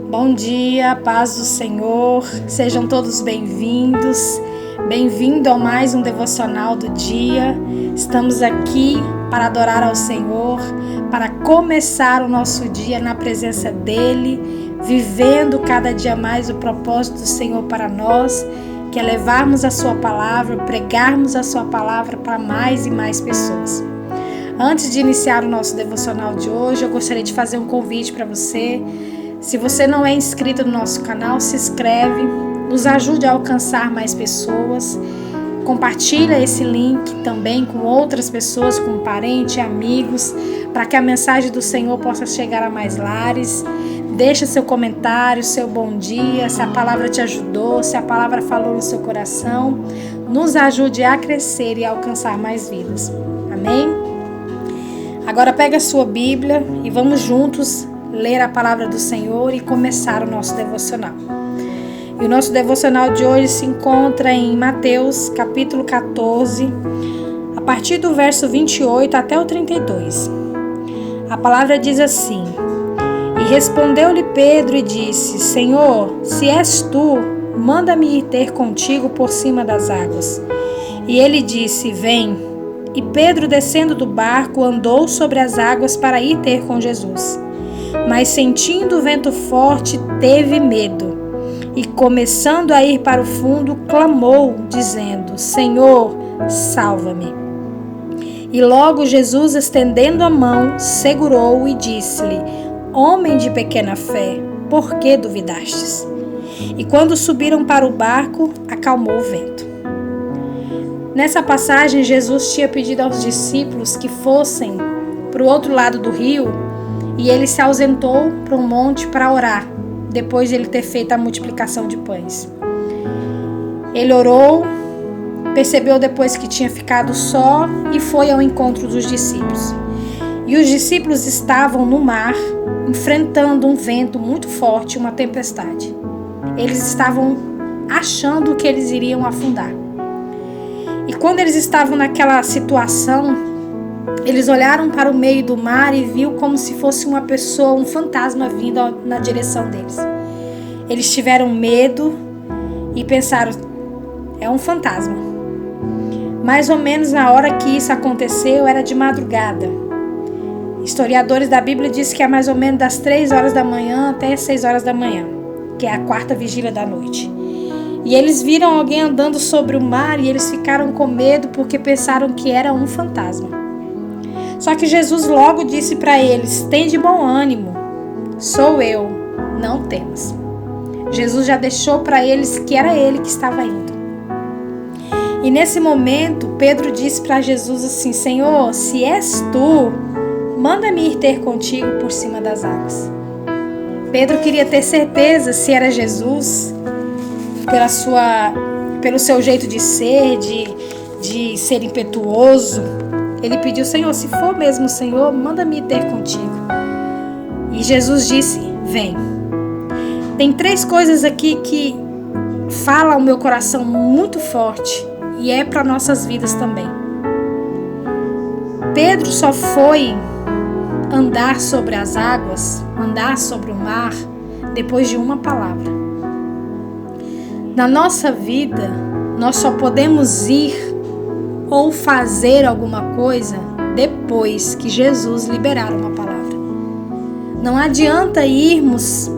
Bom dia, paz do Senhor, sejam todos bem-vindos. Bem-vindo a mais um devocional do dia. Estamos aqui para adorar ao Senhor, para começar o nosso dia na presença dEle, vivendo cada dia mais o propósito do Senhor para nós, que é levarmos a sua palavra, pregarmos a sua palavra para mais e mais pessoas. Antes de iniciar o nosso devocional de hoje, eu gostaria de fazer um convite para você. Se você não é inscrito no nosso canal, se inscreve, nos ajude a alcançar mais pessoas. Compartilha esse link também com outras pessoas, com parentes, amigos, para que a mensagem do Senhor possa chegar a mais lares. Deixa seu comentário, seu bom dia, se a palavra te ajudou, se a palavra falou no seu coração. Nos ajude a crescer e a alcançar mais vidas. Amém? Agora pega a sua Bíblia e vamos juntos ler a palavra do Senhor e começar o nosso devocional. E o nosso devocional de hoje se encontra em Mateus, capítulo 14, a partir do verso 28 até o 32. A palavra diz assim: E respondeu-lhe Pedro e disse: Senhor, se és tu, manda-me ir ter contigo por cima das águas. E ele disse: Vem. E Pedro, descendo do barco, andou sobre as águas para ir ter com Jesus. Mas sentindo o vento forte, teve medo. E começando a ir para o fundo, clamou, dizendo: Senhor, salva-me. E logo Jesus, estendendo a mão, segurou-o e disse-lhe: Homem de pequena fé, por que duvidastes? E quando subiram para o barco, acalmou o vento. Nessa passagem, Jesus tinha pedido aos discípulos que fossem para o outro lado do rio e ele se ausentou para um monte para orar, depois de ele ter feito a multiplicação de pães. Ele orou, percebeu depois que tinha ficado só e foi ao encontro dos discípulos. E os discípulos estavam no mar, enfrentando um vento muito forte, uma tempestade. Eles estavam achando que eles iriam afundar. E quando eles estavam naquela situação, eles olharam para o meio do mar e viu como se fosse uma pessoa, um fantasma vindo na direção deles. Eles tiveram medo e pensaram: é um fantasma. Mais ou menos na hora que isso aconteceu, era de madrugada. Historiadores da Bíblia dizem que é mais ou menos das 3 horas da manhã até 6 horas da manhã, que é a 4ª vigília da noite. E eles viram alguém andando sobre o mar e eles ficaram com medo porque pensaram que era um fantasma. Só que Jesus logo disse para eles: Tende bom ânimo, sou eu, não temas. Jesus já deixou para eles que era ele que estava indo. E nesse momento, Pedro disse para Jesus assim: Senhor, se és tu, manda-me ir ter contigo por cima das águas. Pedro queria ter certeza se era Jesus, pelo seu jeito de ser, de ser impetuoso. Ele pediu: Senhor, se for mesmo o Senhor, manda-me ir ter contigo. E Jesus disse: Vem. Tem 3 coisas aqui que falam ao meu coração muito forte e é para nossas vidas também. Pedro só foi andar sobre as águas, andar sobre o mar, depois de uma palavra. Na nossa vida, nós só podemos ir ou fazer alguma coisa depois que Jesus liberar uma palavra. Não adianta irmos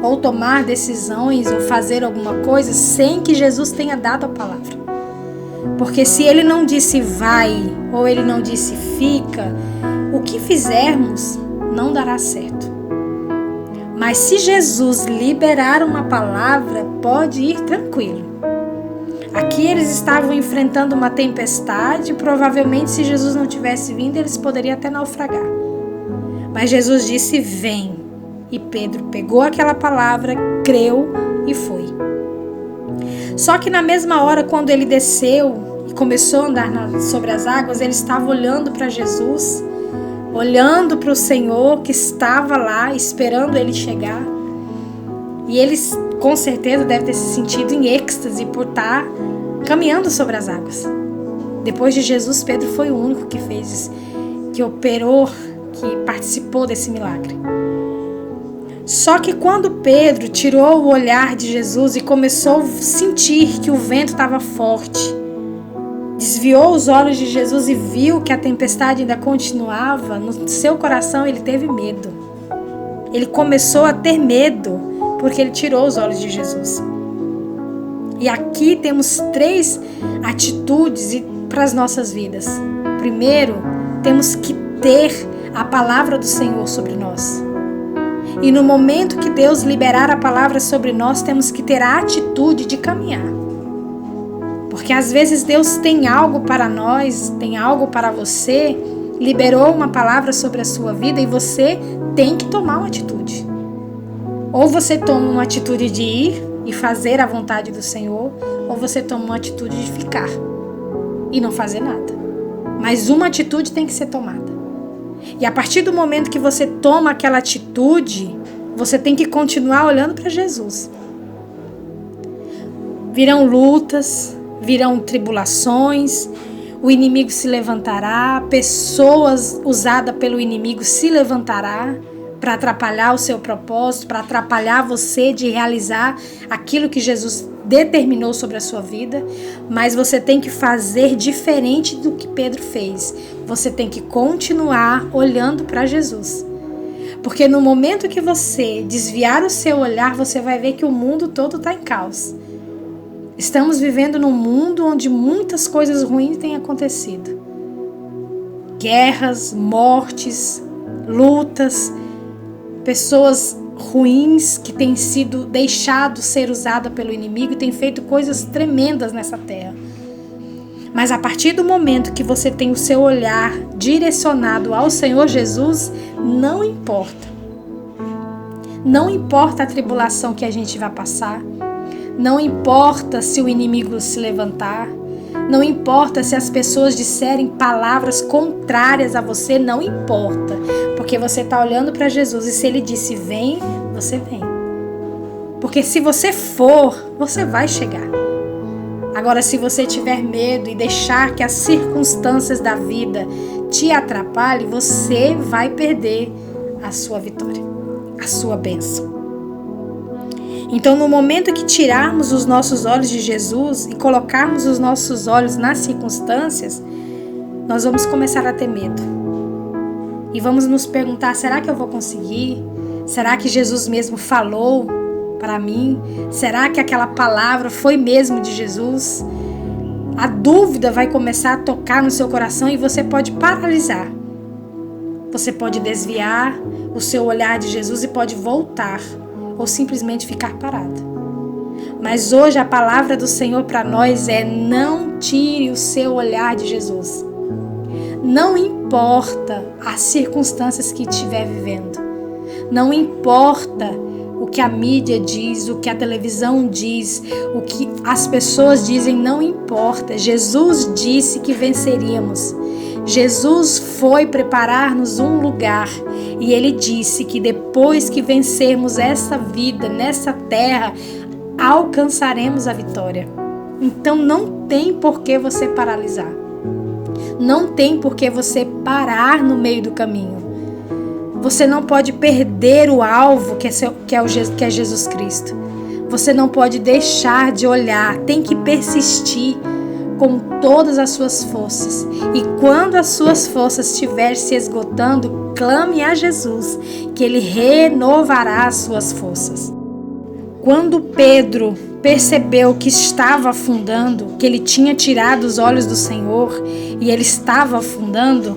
ou tomar decisões ou fazer alguma coisa sem que Jesus tenha dado a palavra. Porque se ele não disse vai ou ele não disse fica, o que fizermos não dará certo. Mas se Jesus liberar uma palavra, pode ir tranquilo. Aqui eles estavam enfrentando uma tempestade, e provavelmente se Jesus não tivesse vindo, eles poderiam até naufragar. Mas Jesus disse: Vem. E Pedro pegou aquela palavra, creu e foi. Só que na mesma hora, quando ele desceu e começou a andar sobre as águas, ele estava olhando para Jesus, olhando para o Senhor que estava lá, esperando ele chegar. E eles, com certeza, devem ter se sentido em êxtase por estar caminhando sobre as águas. Depois de Jesus, Pedro foi o único que fez, que operou, que participou desse milagre. Só que quando Pedro tirou o olhar de Jesus e começou a sentir que o vento estava forte, desviou os olhos de Jesus e viu que a tempestade ainda continuava, no seu coração ele teve medo. Ele começou a ter medo porque ele tirou os olhos de Jesus. E aqui temos 3 atitudes para as nossas vidas. Primeiro, temos que ter a palavra do Senhor sobre nós. E no momento que Deus liberar a palavra sobre nós, temos que ter a atitude de caminhar. Porque às vezes Deus tem algo para nós, tem algo para você, liberou uma palavra sobre a sua vida e você tem que tomar uma atitude. Ou você toma uma atitude de ir e fazer a vontade do Senhor, ou você toma uma atitude de ficar e não fazer nada. Mas uma atitude tem que ser tomada. E a partir do momento que você toma aquela atitude, você tem que continuar olhando para Jesus. Virão lutas, virão tribulações, o inimigo se levantará, pessoas usadas pelo inimigo se levantará para atrapalhar o seu propósito, para atrapalhar você de realizar aquilo que Jesus determinou sobre a sua vida, mas você tem que fazer diferente do que Pedro fez. Você tem que continuar olhando para Jesus. Porque no momento que você desviar o seu olhar, você vai ver que o mundo todo está em caos. Estamos vivendo num mundo onde muitas coisas ruins têm acontecido. Guerras, mortes, lutas, pessoas ruins que têm sido deixados ser usadas pelo inimigo e têm feito coisas tremendas nessa terra. Mas a partir do momento que você tem o seu olhar direcionado ao Senhor Jesus, não importa. Não importa a tribulação que a gente vai passar. Não importa se o inimigo se levantar. Não importa se as pessoas disserem palavras contrárias a você. Não importa. Porque você está olhando para Jesus e se Ele disse vem, você vem. Porque se você for, você vai chegar. Agora, se você tiver medo e deixar que as circunstâncias da vida te atrapalhem, você vai perder a sua vitória, a sua bênção. Então, no momento que tirarmos os nossos olhos de Jesus e colocarmos os nossos olhos nas circunstâncias, nós vamos começar a ter medo. E vamos nos perguntar, será que eu vou conseguir? Será que Jesus mesmo falou para mim? Será que aquela palavra foi mesmo de Jesus? A dúvida vai começar a tocar no seu coração e você pode paralisar. Você pode desviar o seu olhar de Jesus e pode voltar ou simplesmente ficar parado. Mas hoje a palavra do Senhor para nós é: não tire o seu olhar de Jesus. Não importa as circunstâncias que estiver vivendo. Não importa o que a mídia diz, o que a televisão diz, o que as pessoas dizem, não importa. Jesus disse que venceríamos. Jesus foi preparar-nos um lugar e Ele disse que depois que vencermos essa vida, nessa terra, alcançaremos a vitória. Então não tem por que você paralisar. Não tem por que você parar no meio do caminho. Você não pode perder o alvo que é Jesus Cristo. Você não pode deixar de olhar, tem que persistir com todas as suas forças. E quando as suas forças estiverem se esgotando, clame a Jesus, que Ele renovará as suas forças. Quando Pedro percebeu que estava afundando, que ele tinha tirado os olhos do Senhor e ele estava afundando,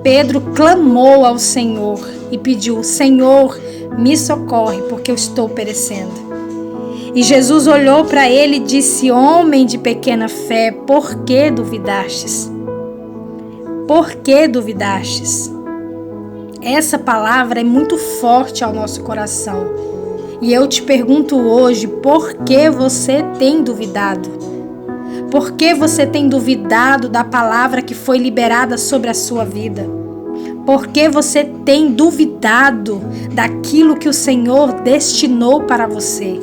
Pedro clamou ao Senhor e pediu: Senhor, me socorre, porque eu estou perecendo. E Jesus olhou para ele e disse: homem de pequena fé, por que duvidastes? Por que duvidastes? Essa palavra é muito forte ao nosso coração. E eu te pergunto hoje, por que você tem duvidado? Por que você tem duvidado da palavra que foi liberada sobre a sua vida? Por que você tem duvidado daquilo que o Senhor destinou para você?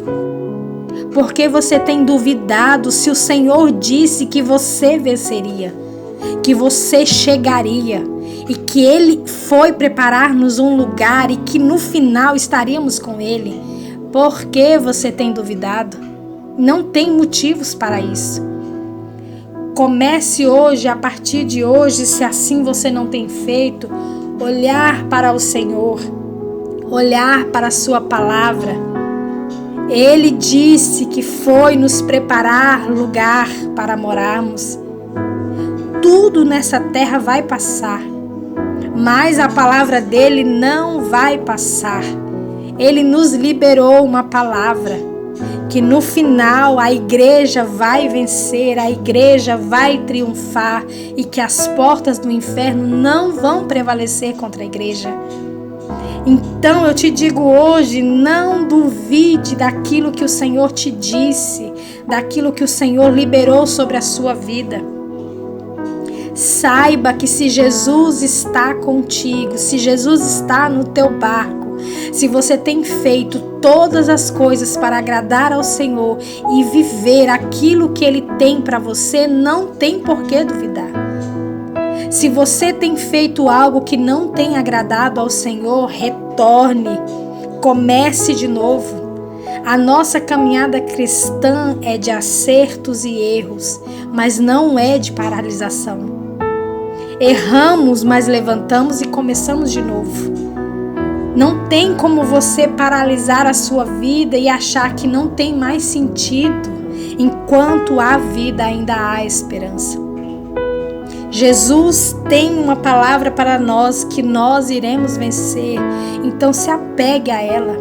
Por que você tem duvidado se o Senhor disse que você venceria, que você chegaria? e que Ele foi preparar-nos um lugar e que no final estaríamos com Ele. Por que você tem duvidado? Não tem motivos para isso. Comece hoje, a partir de hoje, se assim você não tem feito, olhar para o Senhor, olhar para a sua palavra. Ele disse que foi nos preparar lugar para morarmos. Tudo nessa terra vai passar, mas a palavra dele não vai passar. Ele nos liberou uma palavra que no final a igreja vai vencer, a igreja vai triunfar e que as portas do inferno não vão prevalecer contra a igreja. Então eu te digo hoje, não duvide daquilo que o Senhor te disse, daquilo que o Senhor liberou sobre a sua vida. Saiba que se Jesus está contigo, se Jesus está no teu barco, se você tem feito todas as coisas para agradar ao Senhor e viver aquilo que Ele tem para você, não tem por que duvidar. Se você tem feito algo que não tem agradado ao Senhor, retorne, comece de novo. A nossa caminhada cristã é de acertos e erros, mas não é de paralisação. Erramos, mas levantamos e começamos de novo. Não tem como você paralisar a sua vida e achar que não tem mais sentido. Enquanto há vida, ainda há esperança. Jesus tem uma palavra para nós que nós iremos vencer. Então se apegue a ela.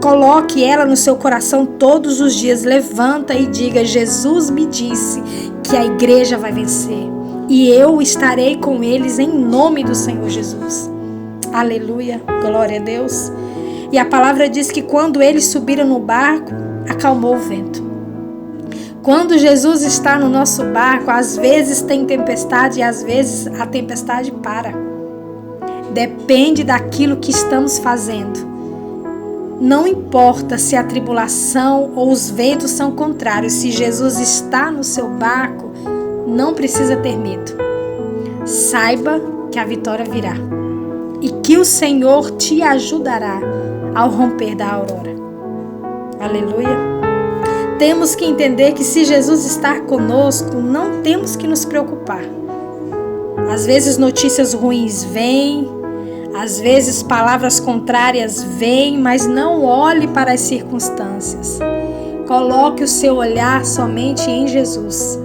Coloque ela no seu coração todos os dias. Levanta e diga: Jesus me disse que a igreja vai vencer. E eu estarei com eles em nome do Senhor Jesus. Aleluia, glória a Deus. E a palavra diz que quando eles subiram no barco, acalmou o vento. Quando Jesus está no nosso barco, às vezes tem tempestade e às vezes a tempestade para. Depende daquilo que estamos fazendo. Não importa se a tribulação ou os ventos são contrários, se Jesus está no seu barco, não precisa ter medo. Saiba que a vitória virá e que o Senhor te ajudará ao romper da aurora. Aleluia. Temos que entender que se Jesus está conosco, não temos que nos preocupar. Às vezes notícias ruins vêm, às vezes palavras contrárias vêm, mas não olhe para as circunstâncias. Coloque o seu olhar somente em Jesus.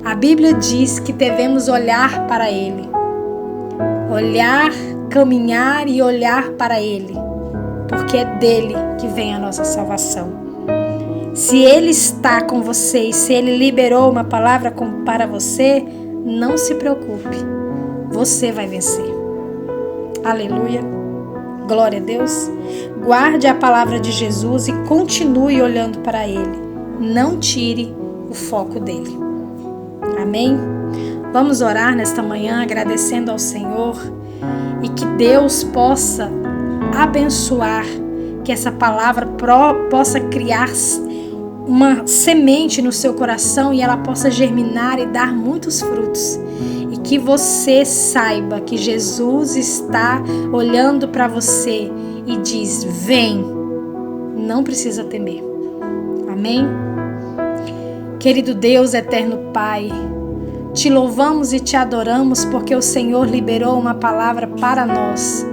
A Bíblia diz que devemos olhar para Ele. Olhar, caminhar e olhar para Ele, porque é dele que vem a nossa salvação. Se Ele está com você e se Ele liberou uma palavra para você, não se preocupe, você vai vencer. Aleluia, glória a Deus. Guarde a palavra de Jesus e continue olhando para Ele. Não tire o foco dele. Amém? Vamos orar nesta manhã agradecendo ao Senhor e que Deus possa abençoar, que essa palavra possa criar uma semente no seu coração e ela possa germinar e dar muitos frutos. E que você saiba que Jesus está olhando para você e diz: vem, não precisa temer. Amém? Querido Deus, eterno Pai, te louvamos e te adoramos porque o Senhor liberou uma palavra para nós.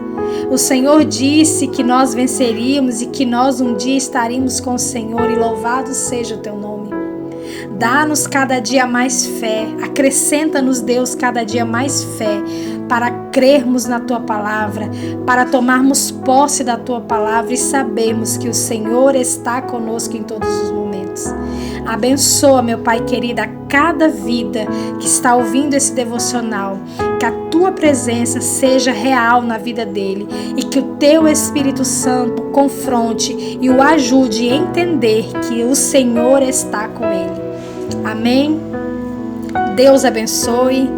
O Senhor disse que nós venceríamos e que nós um dia estaríamos com o Senhor, e louvado seja o teu nome. Dá-nos cada dia mais fé, acrescenta-nos, Deus, cada dia mais fé, para crermos na Tua Palavra, para tomarmos posse da Tua Palavra e sabermos que o Senhor está conosco em todos os momentos. Abençoa, meu Pai querido, a cada vida que está ouvindo esse devocional, que a Tua presença seja real na vida dele e que o Teu Espírito Santo confronte e o ajude a entender que o Senhor está com ele. Amém? Deus abençoe.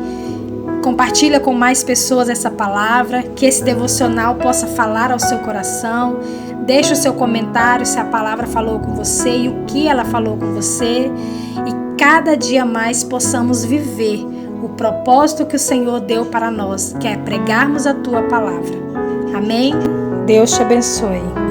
Compartilha com mais pessoas essa palavra, que esse devocional possa falar ao seu coração. Deixe o seu comentário se a palavra falou com você e o que ela falou com você. E cada dia mais possamos viver o propósito que o Senhor deu para nós, que é pregarmos a tua palavra. Amém? Deus te abençoe.